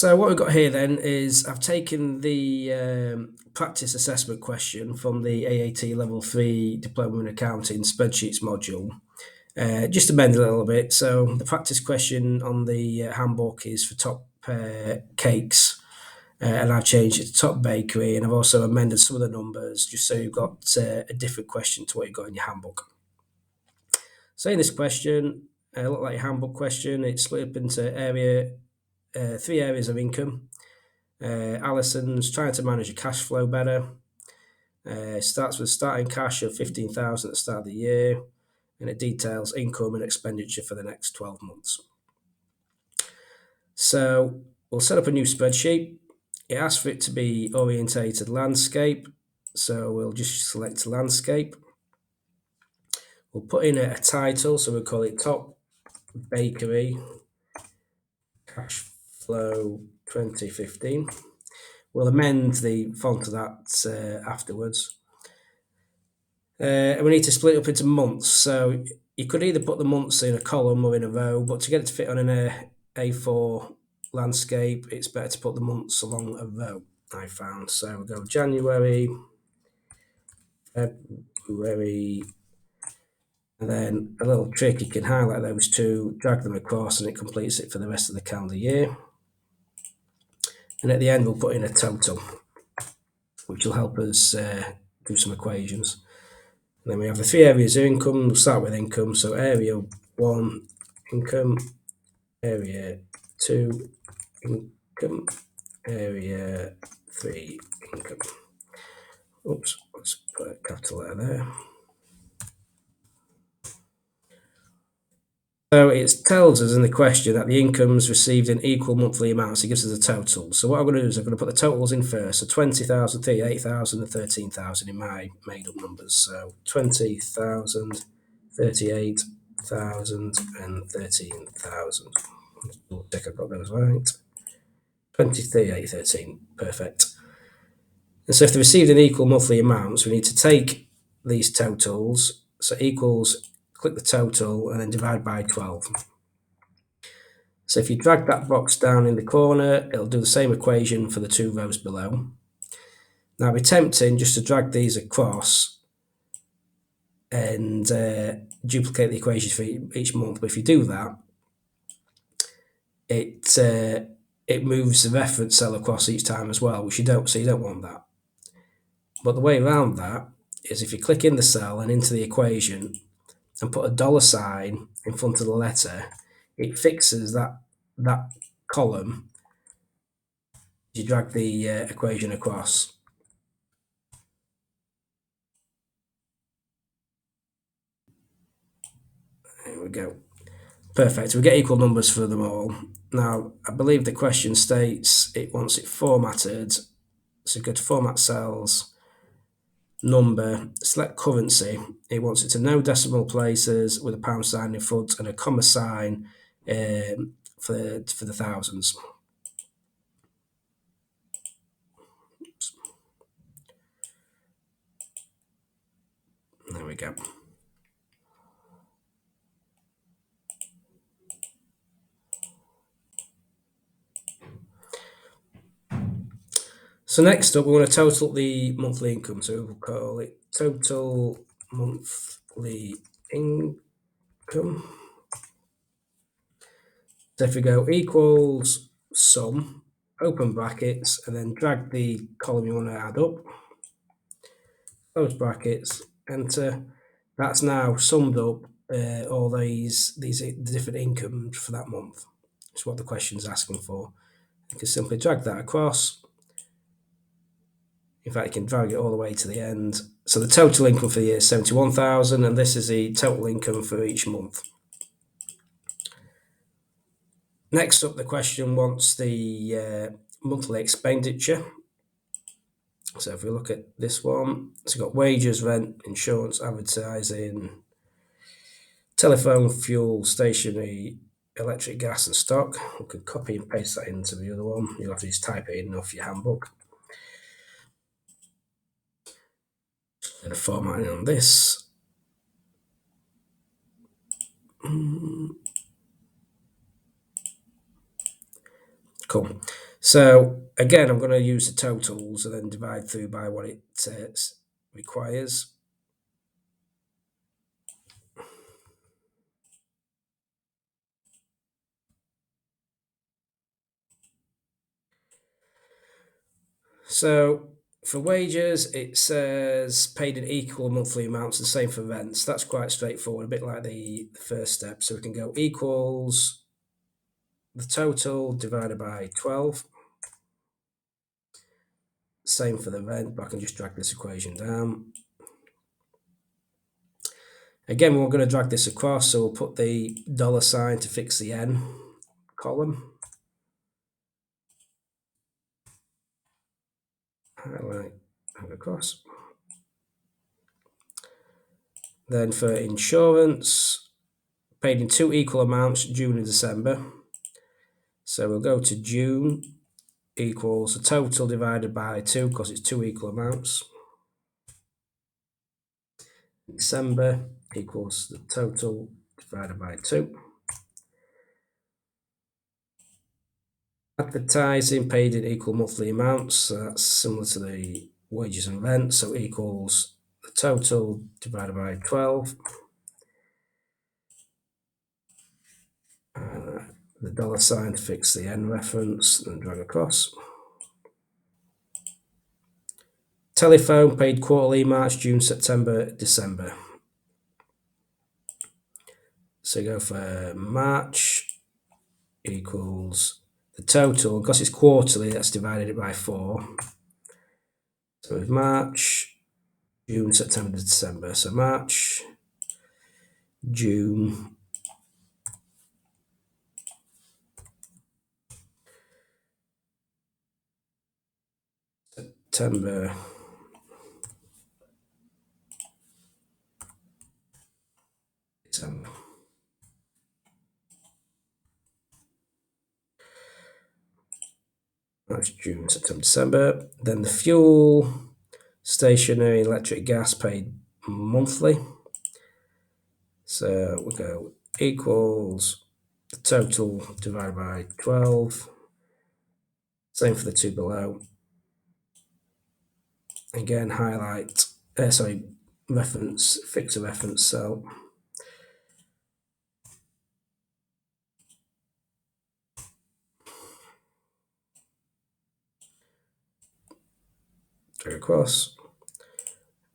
So what we've got here then is I've taken the practice assessment question from the AAT Level 3 Diploma in Accounting Spreadsheets module, just amend a little bit. So the practice question on the handbook is for top cakes, and I've changed it to top bakery, and I've also amended some of the numbers just so you've got a different question to what you've got in your handbook. So in this question, look like your handbook question, it's split up into three areas of income. Alison's trying to manage your cash flow better. Starts with starting cash of 15,000 at the start of the year, and it details income and expenditure for the next 12 months. So we'll set up a new spreadsheet. It asks for it to be orientated landscape, so we'll just select landscape. We'll put in a title, so we'll call it Top Bakery Cash Flow 2015. We'll amend the font of that afterwards. And we need to split it up into months. So you could either put the months in a column or in a row, but to get it to fit on an A4 landscape, it's better to put the months along a row, I found. So we'll go January, February, and then a little trick, you can highlight those two, drag them across, and it completes it for the rest of the calendar year. And at the end, we'll put in a total, which will help us do some equations. And then we have the three areas of income. We'll start with income. So area 1, income. Area 2, income. Area 3, income. Oops, let's put a capital letter there. So it tells us in the question that the income's received in equal monthly amounts. It gives us a total. So what I'm going to do is I'm going to put the totals in first. So 20,000, 38,000 and 13,000 in my made up numbers. So 20,000, 38,000 and 13,000. I'll check I've got those right. 20, 38, 13. Perfect. And so if they're received in equal monthly amounts, we need to take these totals. So equals, click the total and then divide by 12. So if you drag that box down in the corner, it'll do the same equation for the two rows below. Now it'd be tempting just to drag these across and duplicate the equations for each month. But if you do that, it moves the reference cell across each time as well, which you don't, so you don't want that. But the way around that is if you click in the cell and into the equation and put a $sign in front of the letter, it fixes that column. You drag the equation across. There we go. Perfect. We get equal numbers for them all. Now, I believe the question states it wants it formatted. So go to Format Cells, Number, select Currency. It wants it to no decimal places with a pound sign in front and a comma sign for the thousands. Oops. There we go. So next up, we want to total the monthly income. So we'll call it total monthly income. So if we go equals sum, open brackets, and then drag the column you want to add up, close brackets, enter. That's now summed up all these different incomes for that month. That's what the question's asking for. You can simply drag that across. In fact, you can drag it all the way to the end. So the total income for the year is 71,000, and this is the total income for each month. Next up, the question wants the monthly expenditure. So if we look at this one, it's got wages, rent, insurance, advertising, telephone, fuel, stationery, electric, gas, and stock. We could copy and paste that into the other one. You'll have to just type it in off your handbook. And formatting on this. Cool. So again, I'm going to use the totals and then divide through by what it requires. So for wages, it says paid in equal monthly amounts, the same for rents. That's quite straightforward, a bit like the first step. So we can go equals the total divided by 12. Same for the rent, but I can just drag this equation down. Again, we're going to drag this across, so we'll put the dollar sign to fix the N column. Highlight, drag across. Then for insurance, paid in two equal amounts, June and December. So we'll go to June equals the total divided by 2 because it's two equal amounts. December equals the total divided by 2. Advertising paid in equal monthly amounts. So that's similar to the wages and rent. So equals the total divided by 12. The dollar sign to fix the N reference and drag across. Telephone paid quarterly March, June, September, December. So go for March equals the total, because it's quarterly, that's divided it by 4. So with March, June, September, December. So March, June, September, December. March, June, September, December. Then the fuel, stationery, electric, gas paid monthly. So we go equals the total divided by 12. Same for the two below. Again, highlight, reference, fix a reference cell. Drag across.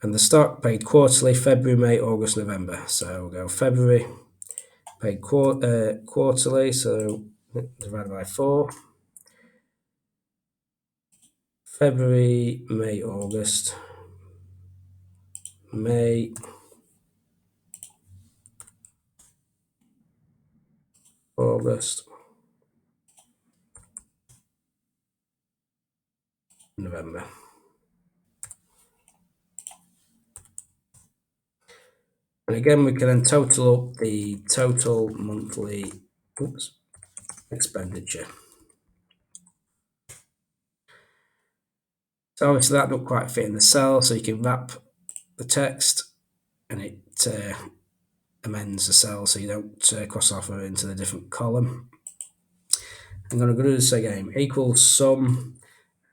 And the stock paid quarterly, February, May, August, November. So we'll go February, paid quarterly, so divided by 4. February, May, August, May, August, November. And again, we can then total up the total monthly expenditure. So obviously that don't quite fit in the cell, so you can wrap the text and it amends the cell so you don't cross off into the different column. I'm going to do this again. Equals sum.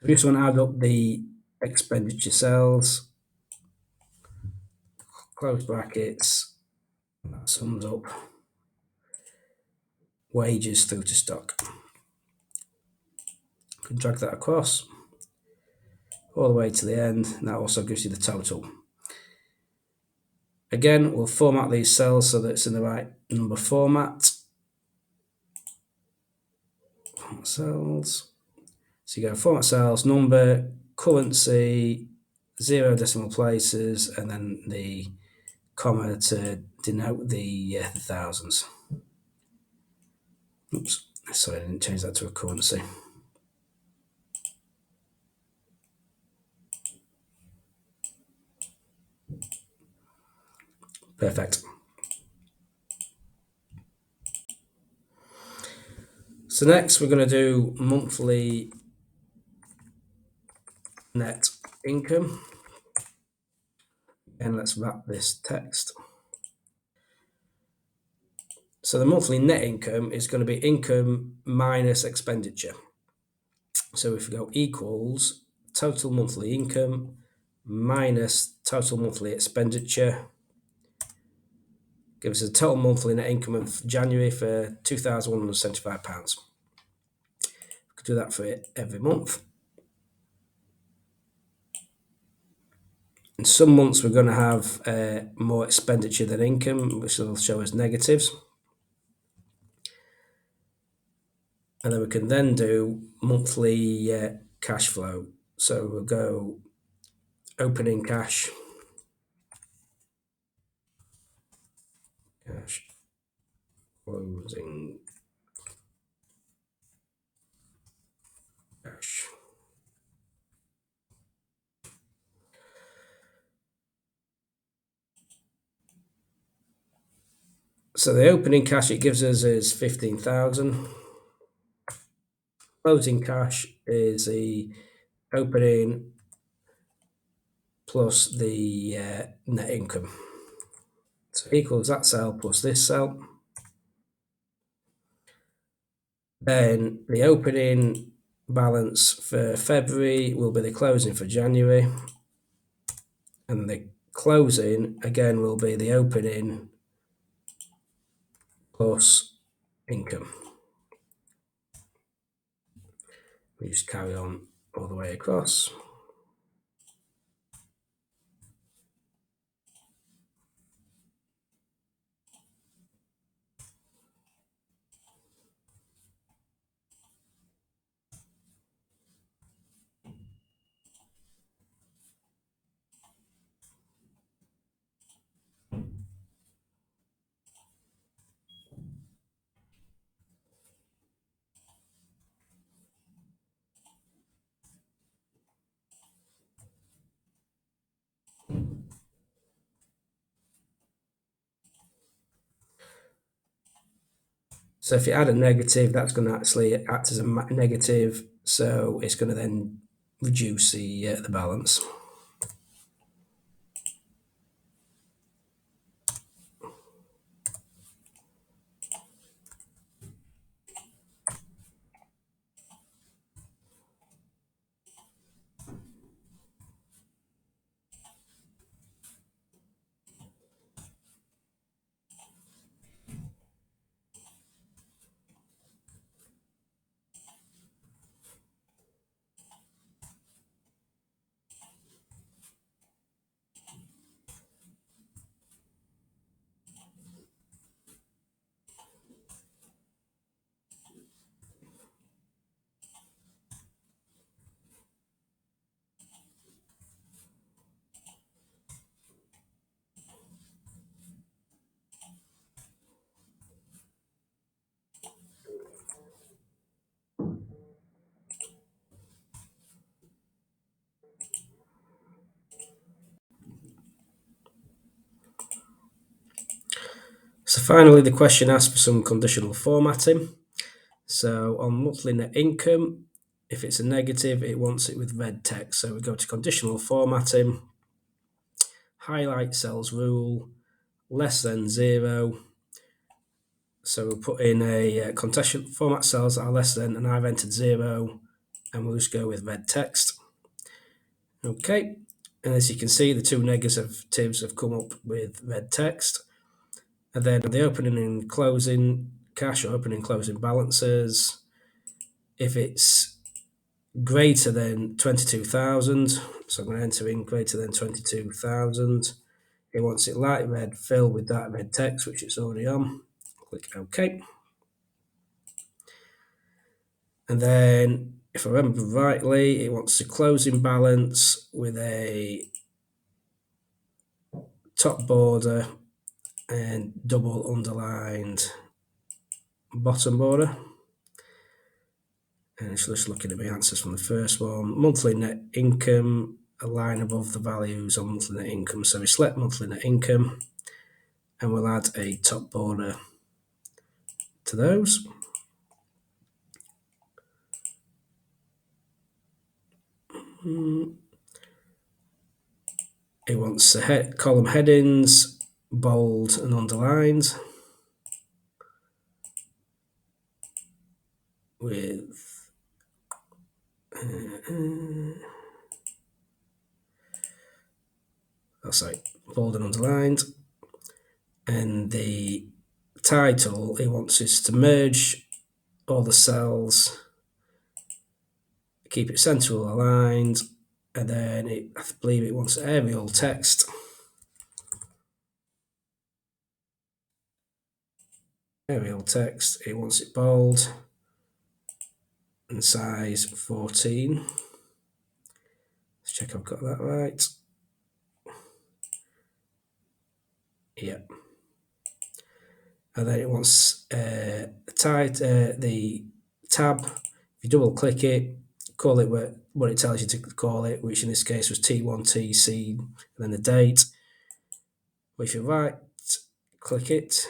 I just want to add up the expenditure cells. Close brackets. That sums up wages through to stock. You can drag that across all the way to the end. And that also gives you the total. Again, we'll format these cells so that it's in the right number format. Format cells. So you go format cells, number, currency, 0 decimal places, and then the comma to denote the thousands. Oops, sorry, I didn't change that to a currency. Perfect. So next we're going to do monthly net income. And let's wrap this text. So the monthly net income is going to be income minus expenditure. So if we go equals total monthly income minus total monthly expenditure, gives us a total monthly net income of January for £2,175. We could do that for every month. In some months, we're going to have more expenditure than income, which will show as negatives. And then we can then do monthly cash flow. So we'll go opening cash, closing cash. So the opening cash it gives us is 15,000. Closing cash is the opening plus the net income. So equals that cell plus this cell. Then the opening balance for February will be the closing for January. And the closing again will be the opening plus income. We just carry on all the way across. So if you add a negative, that's going to actually act as a negative, so it's going to then reduce the balance. So finally, the question asks for some conditional formatting. So on monthly net income, if it's a negative, it wants it with red text. So we go to conditional formatting, highlight cells rule, less than 0. So we'll put in a conditional format cells that are less than, and I've entered 0, and we'll just go with red text. Okay, and as you can see, the two negatives have come up with red text. And then the opening and closing cash or opening and closing balances, if it's greater than 22,000, so I'm going to enter in greater than 22,000. It wants it light red, fill with that red text, which it's already on. Click OK. And then, if I remember rightly, it wants a closing balance with a top border and double underlined bottom border. And it's just looking at my answers from the first one. Monthly net income, a line above the values on monthly net income. So we select monthly net income and we'll add a top border to those. It wants column headings, bold and underlined, with Oh, sorry, bold and underlined. And the title, he wants us to merge all the cells, keep it central aligned, and then I believe it wants Arial text. Arial text, it wants it bold and size 14. Let's check I've got that right. Yep. And then it wants the tab. If you double click it, call it what it tells you to call it, which in this case was T1TC, and then the date. If you right click it,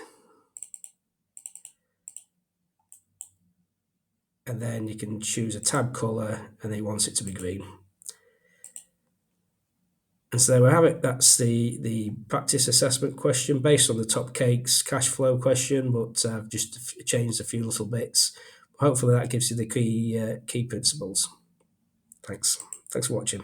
and then you can choose a tab color, and it wants it to be green. And so there we have it. That's the practice assessment question based on the Top Cakes cash flow question, but I've just changed a few little bits. Hopefully that gives you the key principles. Thanks for watching.